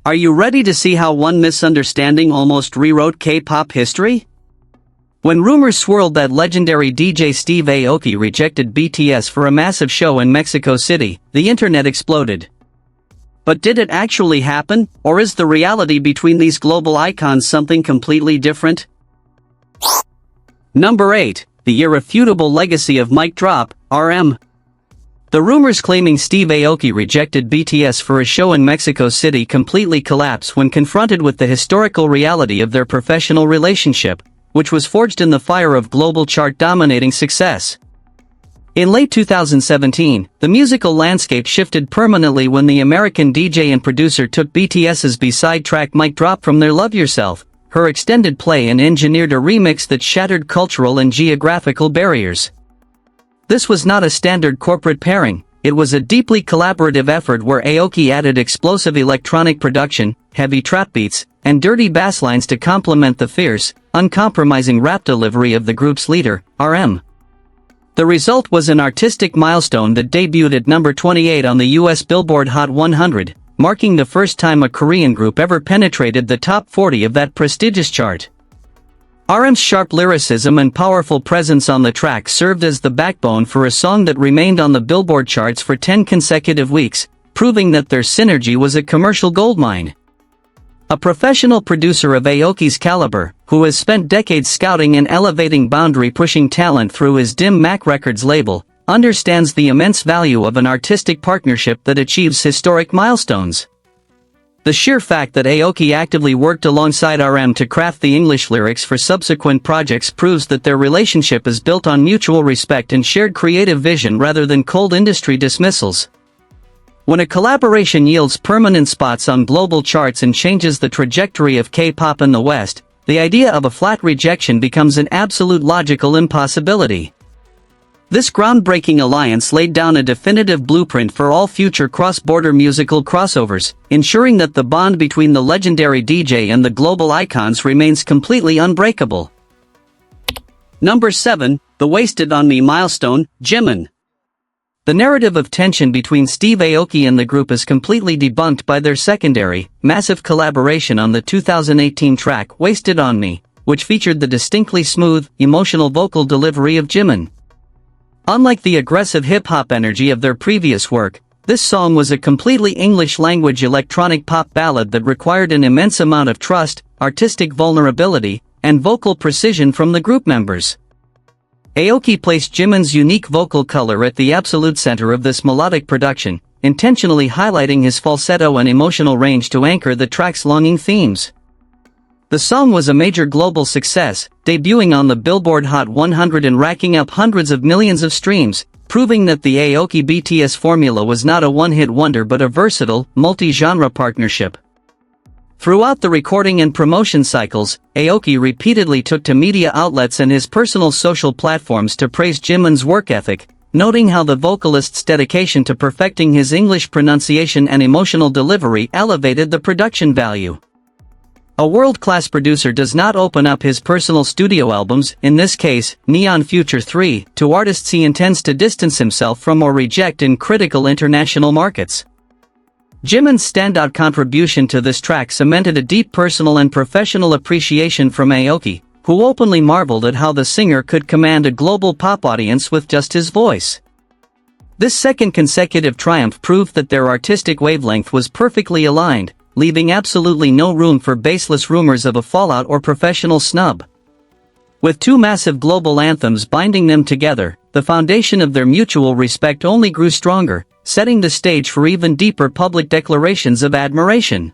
Are you ready to see how one misunderstanding almost rewrote K-pop history? When rumors swirled that legendary DJ Steve Aoki rejected BTS for a massive show in Mexico City, the internet exploded. But did it actually happen, or is the reality between these global icons something completely different? Number 8. The irrefutable legacy of Mic Drop, RM. The rumors claiming Steve Aoki rejected BTS for a show in Mexico City completely collapsed when confronted with the historical reality of their professional relationship, which was forged in the fire of global chart-dominating success. In late 2017, the musical landscape shifted permanently when the American DJ and producer took BTS's B-side track Mic Drop from their Love Yourself, her extended play, and engineered a remix that shattered cultural and geographical barriers. This was not a standard corporate pairing, it was a deeply collaborative effort where Aoki added explosive electronic production, heavy trap beats, and dirty bass lines to complement the fierce, uncompromising rap delivery of the group's leader, RM. The result was an artistic milestone that debuted at number 28 on the US Billboard Hot 100, marking the first time a Korean group ever penetrated the top 40 of that prestigious chart. RM's sharp lyricism and powerful presence on the track served as the backbone for a song that remained on the Billboard charts for 10 consecutive weeks, proving that their synergy was a commercial goldmine. A professional producer of Aoki's caliber, who has spent decades scouting and elevating boundary-pushing talent through his Dim Mak Records label, understands the immense value of an artistic partnership that achieves historic milestones. The sheer fact that Aoki actively worked alongside RM to craft the English lyrics for subsequent projects proves that their relationship is built on mutual respect and shared creative vision rather than cold industry dismissals. When a collaboration yields permanent spots on global charts and changes the trajectory of K-pop in the West, the idea of a flat rejection becomes an absolute logical impossibility. This groundbreaking alliance laid down a definitive blueprint for all future cross-border musical crossovers, ensuring that the bond between the legendary DJ and the global icons remains completely unbreakable. Number 7. The Wasted on Me milestone, Jimin. The narrative of tension between Steve Aoki and the group is completely debunked by their secondary, massive collaboration on the 2018 track Wasted on Me, which featured the distinctly smooth, emotional vocal delivery of Jimin. Unlike the aggressive hip-hop energy of their previous work, this song was a completely English-language electronic pop ballad that required an immense amount of trust, artistic vulnerability, and vocal precision from the group members. Aoki placed Jimin's unique vocal color at the absolute center of this melodic production, intentionally highlighting his falsetto and emotional range to anchor the track's longing themes. The song was a major global success, debuting on the Billboard Hot 100 and racking up hundreds of millions of streams, proving that the Aoki BTS formula was not a one-hit wonder but a versatile, multi-genre partnership. Throughout the recording and promotion cycles, Aoki repeatedly took to media outlets and his personal social platforms to praise Jimin's work ethic, noting how the vocalist's dedication to perfecting his English pronunciation and emotional delivery elevated the production value. A world-class producer does not open up his personal studio albums, in this case, Neon Future 3, to artists he intends to distance himself from or reject in critical international markets. Jimin's standout contribution to this track cemented a deep personal and professional appreciation from Aoki, who openly marveled at how the singer could command a global pop audience with just his voice. This second consecutive triumph proved that their artistic wavelength was perfectly aligned, leaving absolutely no room for baseless rumors of a fallout or professional snub. With two massive global anthems binding them together, the foundation of their mutual respect only grew stronger, setting the stage for even deeper public declarations of admiration.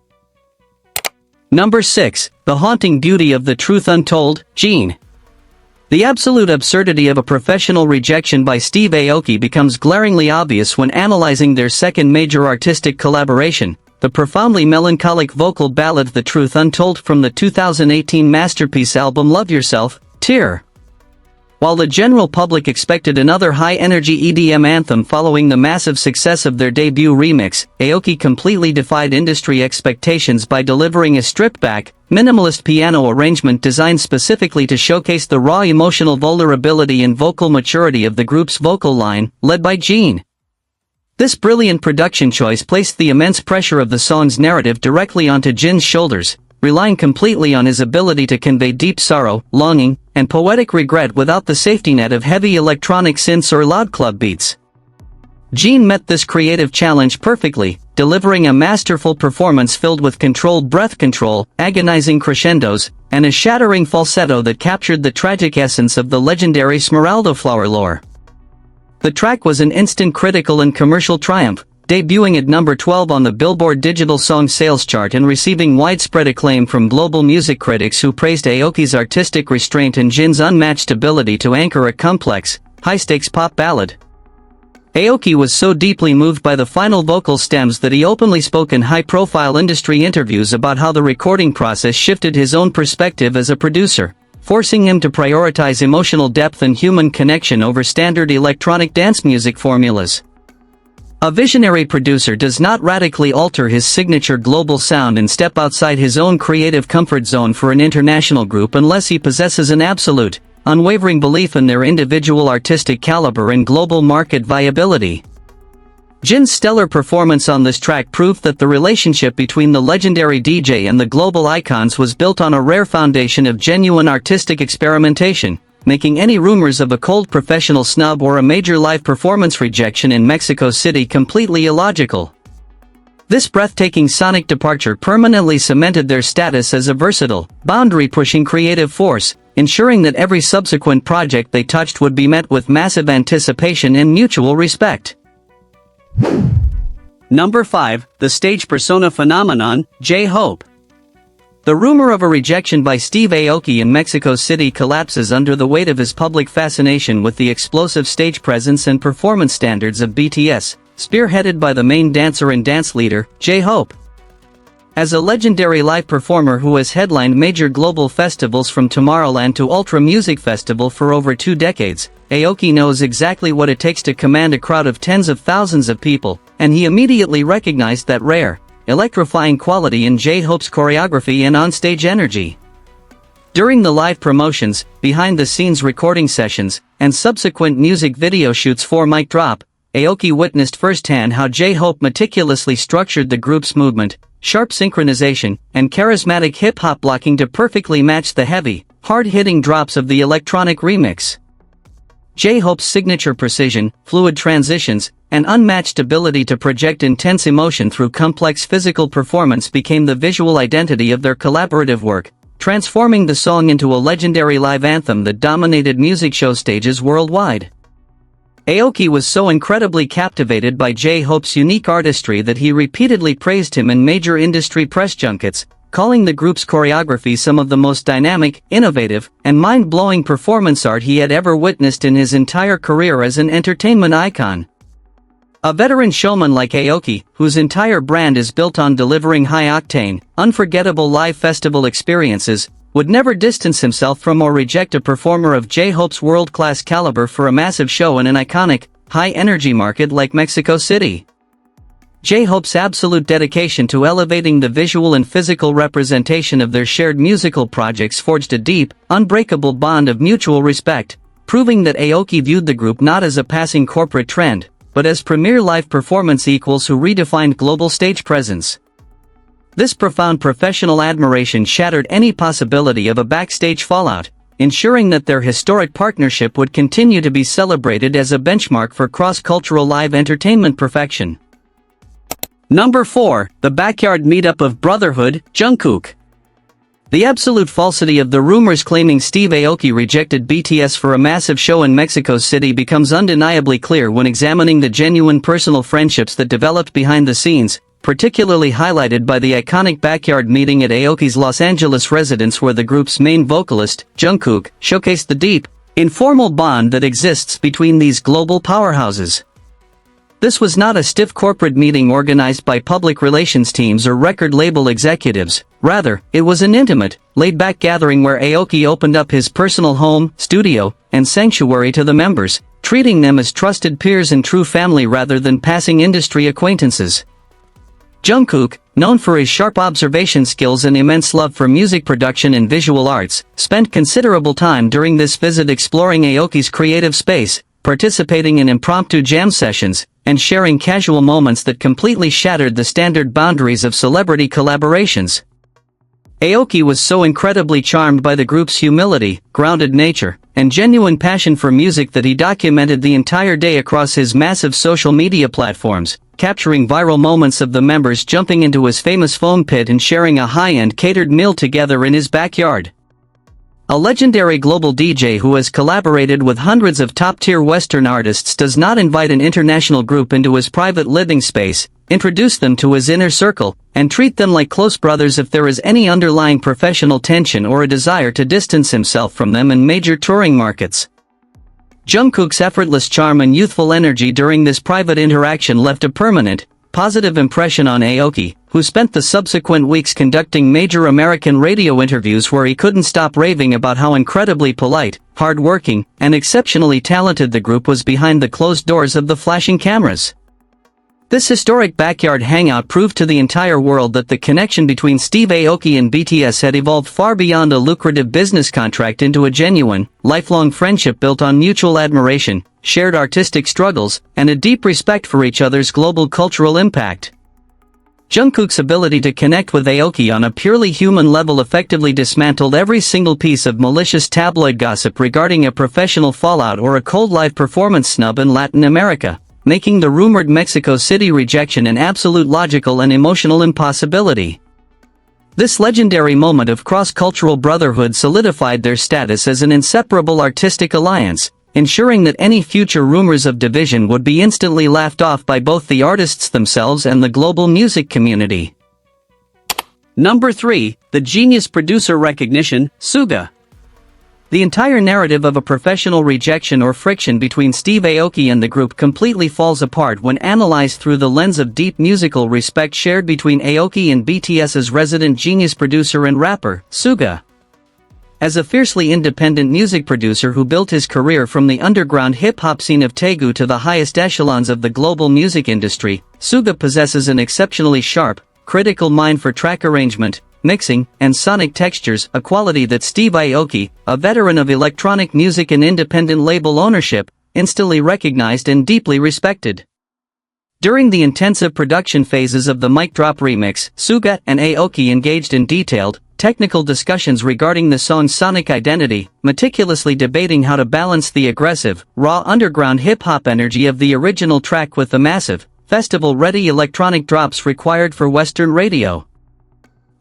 Number 6. The haunting beauty of the Truth Untold, Jin. The absolute absurdity of a professional rejection by Steve Aoki becomes glaringly obvious when analyzing their second major artistic collaboration, the profoundly melancholic vocal ballad The Truth Untold from the 2018 masterpiece album Love Yourself, Tear. While the general public expected another high-energy EDM anthem following the massive success of their debut remix, Aoki completely defied industry expectations by delivering a stripped-back, minimalist piano arrangement designed specifically to showcase the raw emotional vulnerability and vocal maturity of the group's vocal line, led by Jin. This brilliant production choice placed the immense pressure of the song's narrative directly onto Jin's shoulders, relying completely on his ability to convey deep sorrow, longing, and poetic regret without the safety net of heavy electronic synths or loud club beats. Jin met this creative challenge perfectly, delivering a masterful performance filled with controlled breath control, agonizing crescendos, and a shattering falsetto that captured the tragic essence of the legendary Smeraldo flower lore. The track was an instant critical and commercial triumph, debuting at number 12 on the Billboard Digital Song Sales chart and receiving widespread acclaim from global music critics who praised Aoki's artistic restraint and Jin's unmatched ability to anchor a complex, high-stakes pop ballad. Aoki was so deeply moved by the final vocal stems that he openly spoke in high-profile industry interviews about how the recording process shifted his own perspective as a producer, forcing him to prioritize emotional depth and human connection over standard electronic dance music formulas. A visionary producer does not radically alter his signature global sound and step outside his own creative comfort zone for an international group unless he possesses an absolute, unwavering belief in their individual artistic caliber and global market viability. Jin's stellar performance on this track proved that the relationship between the legendary DJ and the global icons was built on a rare foundation of genuine artistic experimentation, making any rumors of a cold professional snub or a major live performance rejection in Mexico City completely illogical. This breathtaking sonic departure permanently cemented their status as a versatile, boundary-pushing creative force, ensuring that every subsequent project they touched would be met with massive anticipation and mutual respect. Number 5, the stage persona phenomenon, J-Hope. The rumor of a rejection by Steve Aoki in Mexico City collapses under the weight of his public fascination with the explosive stage presence and performance standards of BTS, spearheaded by the main dancer and dance leader, J-Hope. As a legendary live performer who has headlined major global festivals from Tomorrowland to Ultra Music Festival for over 2 decades, Aoki knows exactly what it takes to command a crowd of tens of thousands of people, and he immediately recognized that rare, electrifying quality in J-Hope's choreography and onstage energy. During the live promotions, behind-the-scenes recording sessions, and subsequent music video shoots for Mic Drop, Aoki witnessed firsthand how J-Hope meticulously structured the group's movement, sharp synchronization, and charismatic hip-hop blocking to perfectly match the heavy, hard-hitting drops of the electronic remix. J-Hope's signature precision, fluid transitions, and unmatched ability to project intense emotion through complex physical performance became the visual identity of their collaborative work, transforming the song into a legendary live anthem that dominated music show stages worldwide. Aoki was so incredibly captivated by J-Hope's unique artistry that he repeatedly praised him in major industry press junkets, calling the group's choreography some of the most dynamic, innovative, and mind-blowing performance art he had ever witnessed in his entire career as an entertainment icon. A veteran showman like Aoki, whose entire brand is built on delivering high-octane, unforgettable live festival experiences, would never distance himself from or reject a performer of J-Hope's world-class caliber for a massive show in an iconic, high-energy market like Mexico City. J-Hope's absolute dedication to elevating the visual and physical representation of their shared musical projects forged a deep, unbreakable bond of mutual respect, proving that Aoki viewed the group not as a passing corporate trend, but as premier live performance equals who redefined global stage presence. This profound professional admiration shattered any possibility of a backstage fallout, ensuring that their historic partnership would continue to be celebrated as a benchmark for cross-cultural live entertainment perfection. Number 4, the backyard meetup of Brotherhood, Jungkook. The absolute falsity of the rumors claiming Steve Aoki rejected BTS for a massive show in Mexico City becomes undeniably clear when examining the genuine personal friendships that developed behind the scenes, particularly highlighted by the iconic backyard meeting at Aoki's Los Angeles residence where the group's main vocalist, Jungkook, showcased the deep, informal bond that exists between these global powerhouses. This was not a stiff corporate meeting organized by public relations teams or record label executives, rather, it was an intimate, laid-back gathering where Aoki opened up his personal home, studio, and sanctuary to the members, treating them as trusted peers and true family rather than passing industry acquaintances. Jungkook, known for his sharp observation skills and immense love for music production and visual arts, spent considerable time during this visit exploring Aoki's creative space, participating in impromptu jam sessions, and sharing casual moments that completely shattered the standard boundaries of celebrity collaborations. Aoki was so incredibly charmed by the group's humility, grounded nature, and genuine passion for music that he documented the entire day across his massive social media platforms, capturing viral moments of the members jumping into his famous foam pit and sharing a high-end catered meal together in his backyard. A legendary global DJ who has collaborated with hundreds of top-tier Western artists does not invite an international group into his private living space, introduce them to his inner circle, and treat them like close brothers if there is any underlying professional tension or a desire to distance himself from them in major touring markets. Jungkook's effortless charm and youthful energy during this private interaction left a permanent, positive impression on Aoki, who spent the subsequent weeks conducting major American radio interviews where he couldn't stop raving about how incredibly polite, hard-working, and exceptionally talented the group was behind the closed doors of the flashing cameras. This historic backyard hangout proved to the entire world that the connection between Steve Aoki and BTS had evolved far beyond a lucrative business contract into a genuine, lifelong friendship built on mutual admiration, shared artistic struggles, and a deep respect for each other's global cultural impact. Jungkook's ability to connect with Aoki on a purely human level effectively dismantled every single piece of malicious tabloid gossip regarding a professional fallout or a cold live performance snub in Latin America, making the rumored Mexico City rejection an absolute logical and emotional impossibility. This legendary moment of cross-cultural brotherhood solidified their status as an inseparable artistic alliance, ensuring that any future rumors of division would be instantly laughed off by both the artists themselves and the global music community. Number 3. The Genius Producer Recognition, Suga. The entire narrative of a professional rejection or friction between Steve Aoki and the group completely falls apart when analyzed through the lens of deep musical respect shared between Aoki and BTS's resident genius producer and rapper, Suga. As a fiercely independent music producer who built his career from the underground hip-hop scene of Daegu to the highest echelons of the global music industry, Suga possesses an exceptionally sharp, critical mind for track arrangement, mixing, and sonic textures, a quality that Steve Aoki, a veteran of electronic music and independent label ownership, instantly recognized and deeply respected. During the intensive production phases of the Mic Drop remix, Suga and Aoki engaged in detailed, technical discussions regarding the song's sonic identity, meticulously debating how to balance the aggressive, raw underground hip-hop energy of the original track with the massive, festival-ready electronic drops required for Western radio.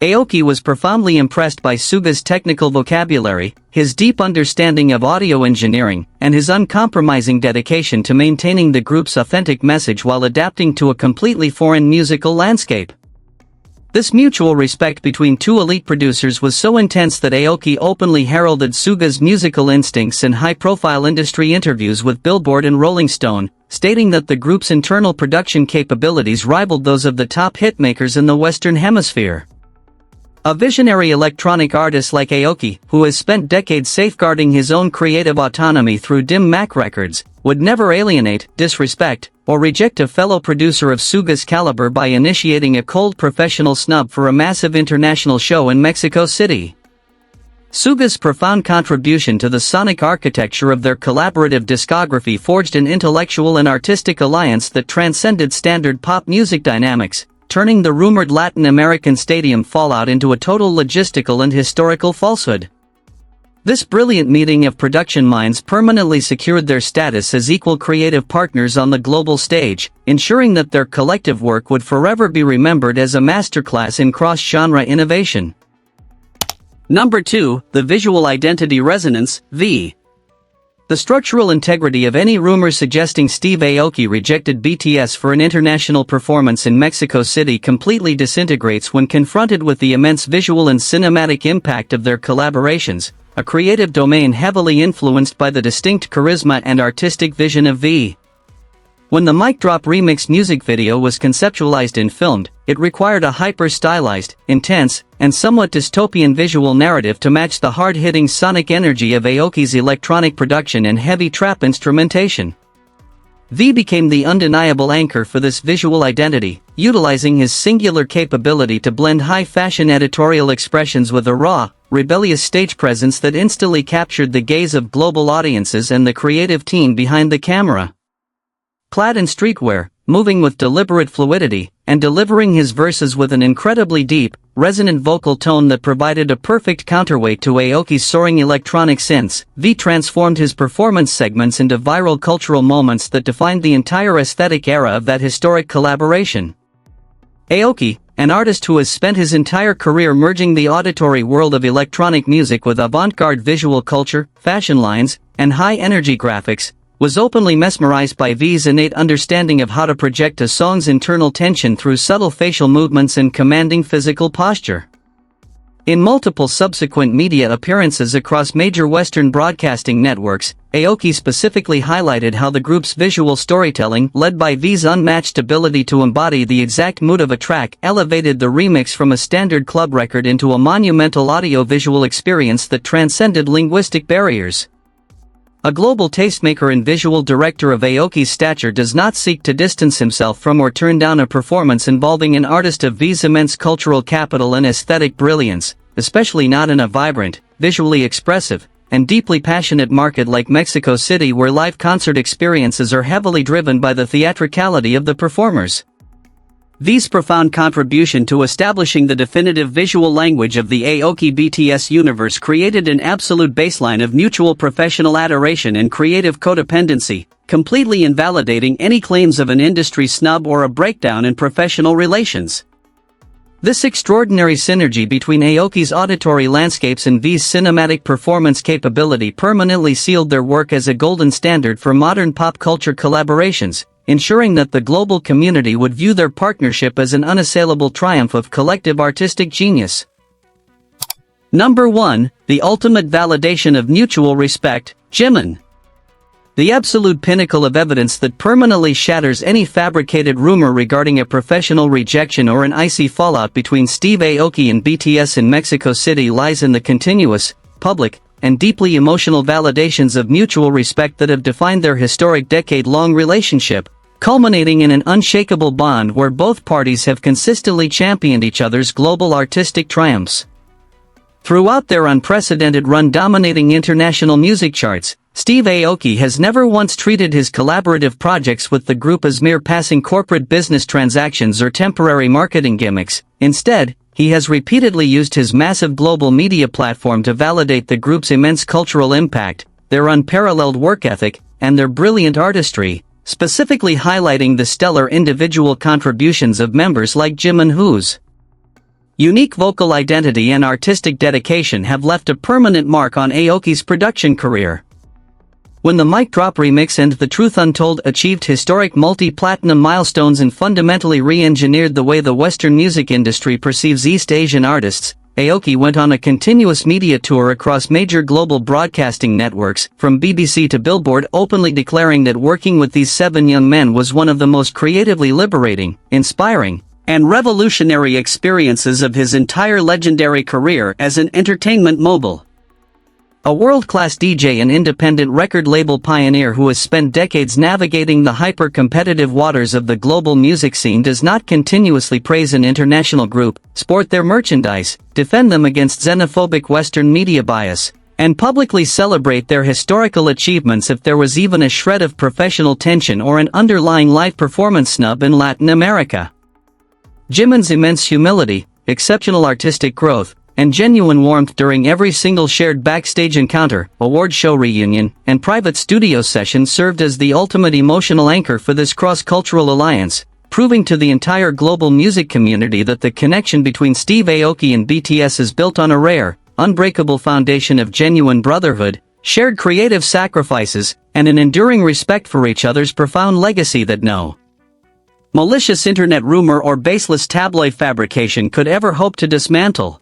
Aoki was profoundly impressed by Suga's technical vocabulary, his deep understanding of audio engineering, and his uncompromising dedication to maintaining the group's authentic message while adapting to a completely foreign musical landscape. This mutual respect between two elite producers was so intense that Aoki openly heralded Suga's musical instincts in high-profile industry interviews with Billboard and Rolling Stone, stating that the group's internal production capabilities rivaled those of the top hitmakers in the Western Hemisphere. A visionary electronic artist like Aoki, who has spent decades safeguarding his own creative autonomy through Dim Mak Records, would never alienate, disrespect, or reject a fellow producer of Suga's caliber by initiating a cold professional snub for a massive international show in Mexico City. Suga's profound contribution to the sonic architecture of their collaborative discography forged an intellectual and artistic alliance that transcended standard pop music dynamics, turning the rumored Latin American stadium fallout into a total logistical and historical falsehood. This brilliant meeting of production minds permanently secured their status as equal creative partners on the global stage, ensuring that their collective work would forever be remembered as a masterclass in cross-genre innovation. Number 2. The Visual Identity Resonance, V. The structural integrity of any rumor suggesting Steve Aoki rejected BTS for an international performance in Mexico City completely disintegrates when confronted with the immense visual and cinematic impact of their collaborations, a creative domain heavily influenced by the distinct charisma and artistic vision of V. When the Mic Drop remix music video was conceptualized and filmed, it required a hyper-stylized, intense, and somewhat dystopian visual narrative to match the hard-hitting sonic energy of Aoki's electronic production and heavy trap instrumentation. V became the undeniable anchor for this visual identity, utilizing his singular capability to blend high-fashion editorial expressions with a raw, rebellious stage presence that instantly captured the gaze of global audiences and the creative team behind the camera. clad in streetwear, moving with deliberate fluidity, and delivering his verses with an incredibly deep, resonant vocal tone that provided a perfect counterweight to Aoki's soaring electronic synths. V transformed his performance segments into viral cultural moments that defined the entire aesthetic era of that historic collaboration. Aoki, an artist who has spent his entire career merging the auditory world of electronic music with avant-garde visual culture, fashion lines, and high-energy graphics, was openly mesmerized by V's innate understanding of how to project a song's internal tension through subtle facial movements and commanding physical posture. In multiple subsequent media appearances across major Western broadcasting networks, Aoki specifically highlighted how the group's visual storytelling, led by V's unmatched ability to embody the exact mood of a track, elevated the remix from a standard club record into a monumental audio-visual experience that transcended linguistic barriers. A global tastemaker and visual director of Aoki's stature does not seek to distance himself from or turn down a performance involving an artist of V's immense cultural capital and aesthetic brilliance, especially not in a vibrant, visually expressive, and deeply passionate market like Mexico City, where live concert experiences are heavily driven by the theatricality of the performers. V's profound contribution to establishing the definitive visual language of the Aoki BTS universe created an absolute baseline of mutual professional adoration and creative codependency, completely invalidating any claims of an industry snub or a breakdown in professional relations. This extraordinary synergy between Aoki's auditory landscapes and V's cinematic performance capability permanently sealed their work as a golden standard for modern pop culture collaborations, ensuring that the global community would view their partnership as an unassailable triumph of collective artistic genius. Number 1, the ultimate validation of mutual respect, Jimin. The absolute pinnacle of evidence that permanently shatters any fabricated rumor regarding a professional rejection or an icy fallout between Steve Aoki and BTS in Mexico City lies in the continuous, public, and deeply emotional validations of mutual respect that have defined their historic decade-long relationship, culminating in an unshakable bond where both parties have consistently championed each other's global artistic triumphs. Throughout their unprecedented run dominating international music charts, Steve Aoki has never once treated his collaborative projects with the group as mere passing corporate business transactions or temporary marketing gimmicks. Instead, he has repeatedly used his massive global media platform to validate the group's immense cultural impact, their unparalleled work ethic, and their brilliant artistry, specifically highlighting the stellar individual contributions of members like Jimin, whose unique vocal identity and artistic dedication have left a permanent mark on Aoki's production career. When the Mic Drop remix and The Truth Untold achieved historic multi-platinum milestones and fundamentally re-engineered the way the Western music industry perceives East Asian artists, Aoki went on a continuous media tour across major global broadcasting networks, from BBC to Billboard, openly declaring that working with these 7 young men was one of the most creatively liberating, inspiring, and revolutionary experiences of his entire legendary career as an entertainment mogul. A world-class DJ and independent record label pioneer who has spent decades navigating the hyper-competitive waters of the global music scene does not continuously praise an international group, sport their merchandise, defend them against xenophobic Western media bias, and publicly celebrate their historical achievements if there was even a shred of professional tension or an underlying live performance snub in Latin America. Jimin's immense humility, exceptional artistic growth, and genuine warmth during every single shared backstage encounter, award show reunion, and private studio session served as the ultimate emotional anchor for this cross-cultural alliance, proving to the entire global music community that the connection between Steve Aoki and BTS is built on a rare, unbreakable foundation of genuine brotherhood, shared creative sacrifices, and an enduring respect for each other's profound legacy that no malicious internet rumor or baseless tabloid fabrication could ever hope to dismantle.